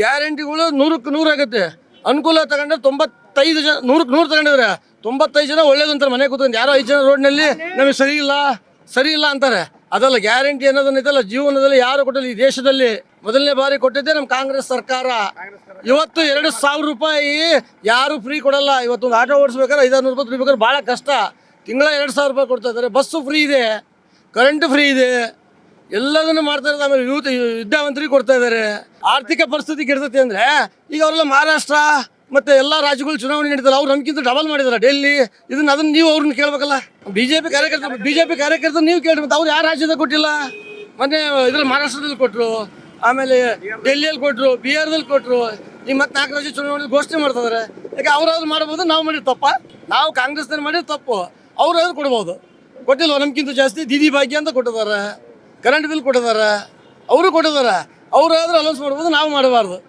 ಗ್ಯಾರಂಟಿಗಳು 100ಕ್ಕೆ 100 ಆಗುತ್ತೆ. ಅನುಕೂಲ ತಗೊಂಡ್ರೆ 95 ಜನ 100ಕ್ಕೆ 100 ತಗೊಂಡಿದ್ರೆ 95 ಜನ ಒಳ್ಳೇದು ಅಂತಾರೆ. ಮನೆ ಕೂತ್ಕೊಂಡು ಯಾರೋ 5 ಜನ ರೋಡ್ನಲ್ಲಿ ನಮಗೆ ಸರಿ ಇಲ್ಲ ಅಂತಾರೆ. ಅದಲ್ಲ ಗ್ಯಾರಂಟಿ ಅನ್ನೋದನ್ನೈತಲ್ಲ, ಜೀವನದಲ್ಲಿ ಯಾರು ಕೊಟ್ಟಿಲ್ಲ. ಈ ದೇಶದಲ್ಲಿ ಮೊದಲನೇ ಬಾರಿ ಕೊಟ್ಟಿದ್ದೆ ನಮ್ಮ ಕಾಂಗ್ರೆಸ್ ಸರ್ಕಾರ. ಇವತ್ತು 2,000 ರೂಪಾಯಿ ಯಾರು ಫ್ರೀ ಕೊಡಲ್ಲ. ಇವತ್ತು ಒಂದು ಆಟೋ ಓಡಿಸ್ಬೇಕಾದ್ರೆ 500 ರೂಪಾಯಿ ದುಡಿಬೇಕಾದ್ರೆ ಭಾಳ ಕಷ್ಟ. ತಿಂಗಳ 2,000 ರೂಪಾಯಿ ಕೊಡ್ತಾ ಇದ್ದಾರೆ. ಬಸ್ಸು ಫ್ರೀ ಇದೆ, ಕರೆಂಟ್ ಫ್ರೀ ಇದೆ, ಎಲ್ಲದನ್ನು ಮಾಡ್ತಾ ಇದ್ದಾರೆ. ಆಮೇಲೆ ವಿದ್ಯಾವಂತರಿಗೆ ಕೊಡ್ತಾ ಇದ್ದಾರೆ. ಆರ್ಥಿಕ ಪರಿಸ್ಥಿತಿ ಕೆಡ್ತೈತಿ ಅಂದರೆ ಈಗ ಅವರೆಲ್ಲ ಮಹಾರಾಷ್ಟ್ರ ಮತ್ತು ಎಲ್ಲ ರಾಜ್ಯಗಳು ಚುನಾವಣೆ ನಡೀತಾರೆ. ಅವ್ರು ನಮ್ಗಿಂತ ಡಬಲ್ ಮಾಡಿದ್ದಾರೆ ಡೆಲ್ಲಿ. ಅದನ್ನು ನೀವು ಅವ್ರನ್ನ ಕೇಳಬೇಕಲ್ಲ. ಬಿಜೆಪಿ ಕಾರ್ಯಕರ್ತರು ನೀವು ಕೇಳಿ. ಮತ್ತು ಅವ್ರು ಯಾವ ರಾಜ್ಯದಾಗ ಕೊಟ್ಟಿಲ್ಲ? ಮೊನ್ನೆ ಇದ್ರಲ್ಲಿ ಮಹಾರಾಷ್ಟ್ರದಲ್ಲಿ ಕೊಟ್ಟರು, ಆಮೇಲೆ ಡೆಲ್ಲಿಯಲ್ಲಿ ಕೊಟ್ಟರು, ಬಿಹಾರದಲ್ಲಿ ಕೊಟ್ಟರು. ಈಗ ಮತ್ತೆ 4 ರಾಜ್ಯ ಚುನಾವಣೆ ಘೋಷಣೆ ಮಾಡ್ತಿದ್ದಾರೆ. ಯಾಕೆ ಅವ್ರಾದ್ರು ಮಾಡ್ಬೋದು, ನಾವು ಮಾಡಿದ ತಪ್ಪ? ನಾವು ಕಾಂಗ್ರೆಸ್ನಲ್ಲಿ ಮಾಡಿದ ತಪ್ಪು, ಅವ್ರಾದ್ರು ಕೊಡ್ಬೋದು. ಕೊಟ್ಟಿಲ್ವ? ನಮ್ಗಿಂತ ಜಾಸ್ತಿ ದೀದಿ ಭಾಗ್ಯ ಅಂತ ಕೊಟ್ಟಿದ್ದಾರೆ, ಕರೆಂಟ್ ಬಿಲ್ ಕೊಟ್ಟಿದ್ದಾರೆ, ಅವರು ಕೊಟ್ಟಿದ್ದಾರೆ. ಅವರಾದ್ರೂ ಅಲೌನ್ಸ್ ಮಾಡ್ಬೋದು, ನಾವು ಮಾಡಬಾರ್ದು.